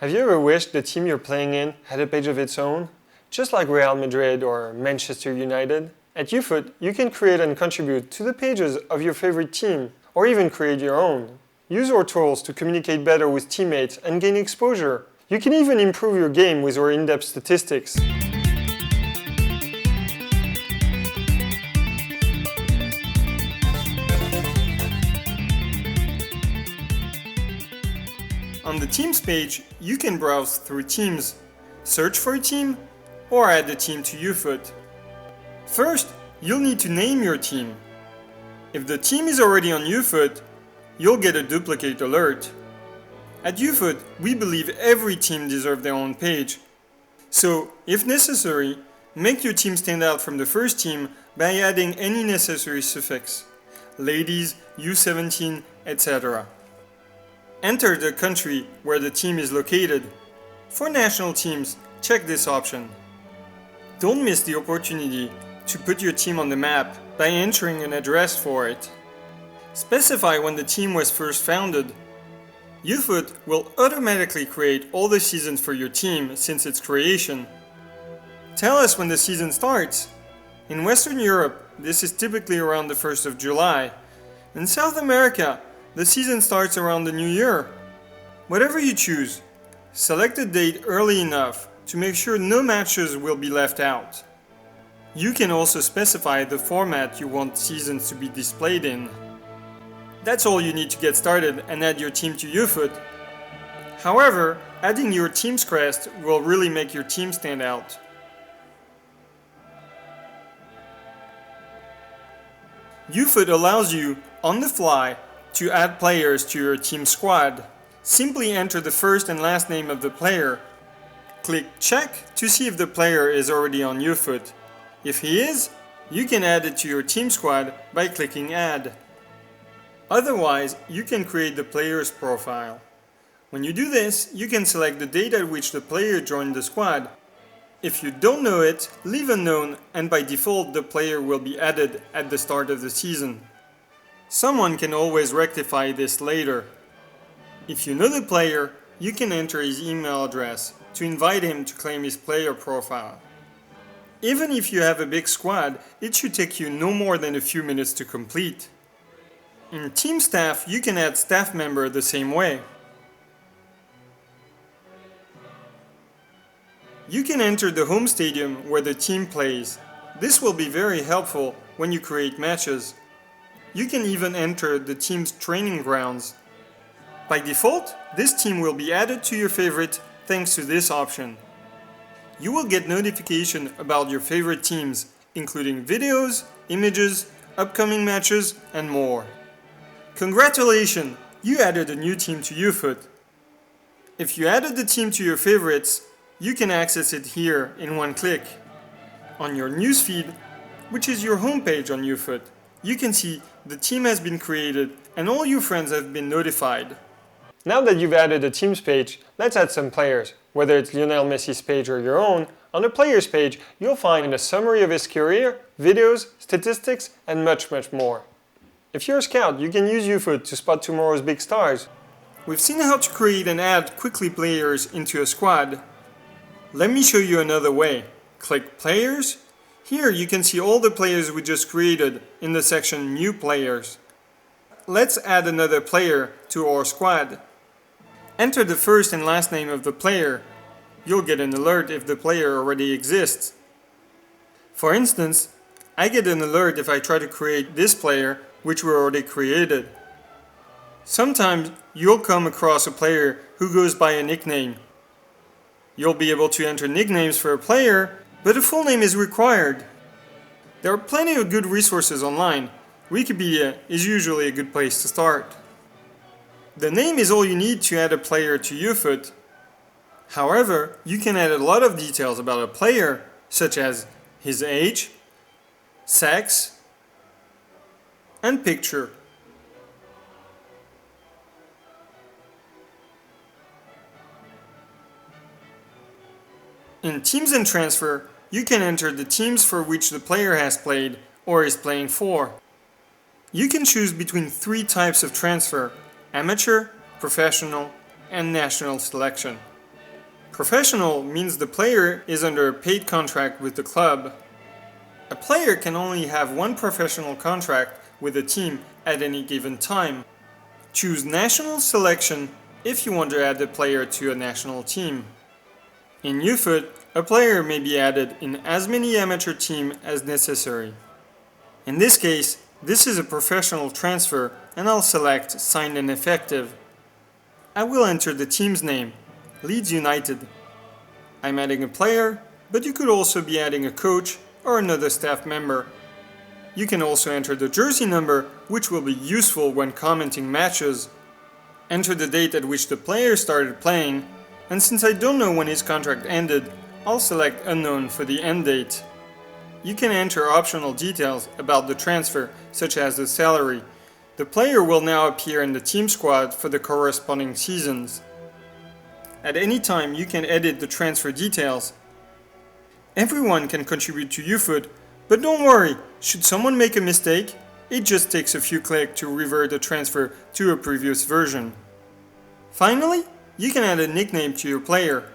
Have you ever wished the team you're playing in had a page of its own? Just like Real Madrid or Manchester United? At YouFoot, you can create and contribute to the pages of your favorite team, or even create your own. Use our tools to communicate better with teammates and gain exposure. You can even improve your game with our in-depth statistics. On the Teams page, you can browse through teams, search for a team, or add a team to YouFoot. First, you'll need to name your team. If the team is already on YouFoot, you'll get a duplicate alert. At YouFoot, we believe every team deserves their own page. So, if necessary, make your team stand out from the first team by adding any necessary suffix, ladies, U17, etc. Enter the country where the team is located. For national teams, check this option. Don't miss the opportunity to put your team on the map by entering an address for it. Specify when the team was first founded. YouFoot will automatically create all the seasons for your team since its creation. Tell us when the season starts. In Western Europe, this is typically around the 1st of July. In South America, the season starts around the new year. Whatever you choose, select a date early enough to make sure no matches will be left out. You can also specify the format you want seasons to be displayed in. That's all you need to get started and add your team to YouFoot. However, adding your team's crest will really make your team stand out. YouFoot allows you, on the fly, to add players to your team squad. Simply enter the first and last name of the player. Click check to see if the player is already on YouFoot. If he is, you can add it to your team squad by clicking add. Otherwise, you can create the player's profile. When you do this, you can select the date at which the player joined the squad. If you don't know it, leave unknown, and by default the player will be added at the start of the season. Someone can always rectify this later. If you know the player, you can enter his email address to invite him to claim his player profile. Even if you have a big squad, it should take you no more than a few minutes to complete. In Team Staff, you can add staff member the same way. You can enter the home stadium where the team plays. This will be very helpful when you create matches. You can even enter the team's training grounds. By default, this team will be added to your favorite thanks to this option. You will get notification about your favorite teams, including videos, images, upcoming matches, and more. Congratulations! You added a new team to YouFoot. If you added the team to your favorites, you can access it here in one click. On your newsfeed, which is your homepage on YouFoot, you can see the team has been created and all your friends have been notified. Now that you've added a team's page, let's add some players. Whether it's Lionel Messi's page or your own, on the player's page, you'll find a summary of his career, videos, statistics, and much more. If you're a scout, you can use YouFoot to spot tomorrow's big stars. We've seen how to create and add quickly players into a squad. Let me show you another way. Click Players. Here you can see all the players we just created in the section New Players. Let's add another player to our squad. Enter the first and last name of the player. You'll get an alert if the player already exists. For instance, I get an alert if I try to create this player, which we already created. Sometimes you'll come across a player who goes by a nickname. You'll be able to enter nicknames for a player, but a full name is required. There are plenty of good resources online. Wikipedia is usually a good place to start. The name is all you need to add a player to YouFoot. However, you can add a lot of details about a player, such as his age, sex, and picture. In Teams and Transfer, you can enter the teams for which the player has played or is playing for. You can choose between 3 types of transfer: amateur, professional, and national selection. Professional means the player is under a paid contract with the club. A player can only have one professional contract with a team at any given time. Choose National Selection if you want to add a player to a national team. In YouFoot, a player may be added in as many amateur teams as necessary. In this case, this is a professional transfer and I'll select Signed and Effective. I will enter the team's name, Leeds United. I'm adding a player, but you could also be adding a coach or another staff member. You can also enter the jersey number, which will be useful when commenting matches. Enter the date at which the player started playing, and since I don't know when his contract ended, I'll select Unknown for the end date. You can enter optional details about the transfer, such as the salary. The player will now appear in the team squad for the corresponding seasons. At any time, you can edit the transfer details. Everyone can contribute to YouFoot, but don't worry, should someone make a mistake, it just takes a few clicks to revert the transfer to a previous version. Finally, you can add a nickname to your player,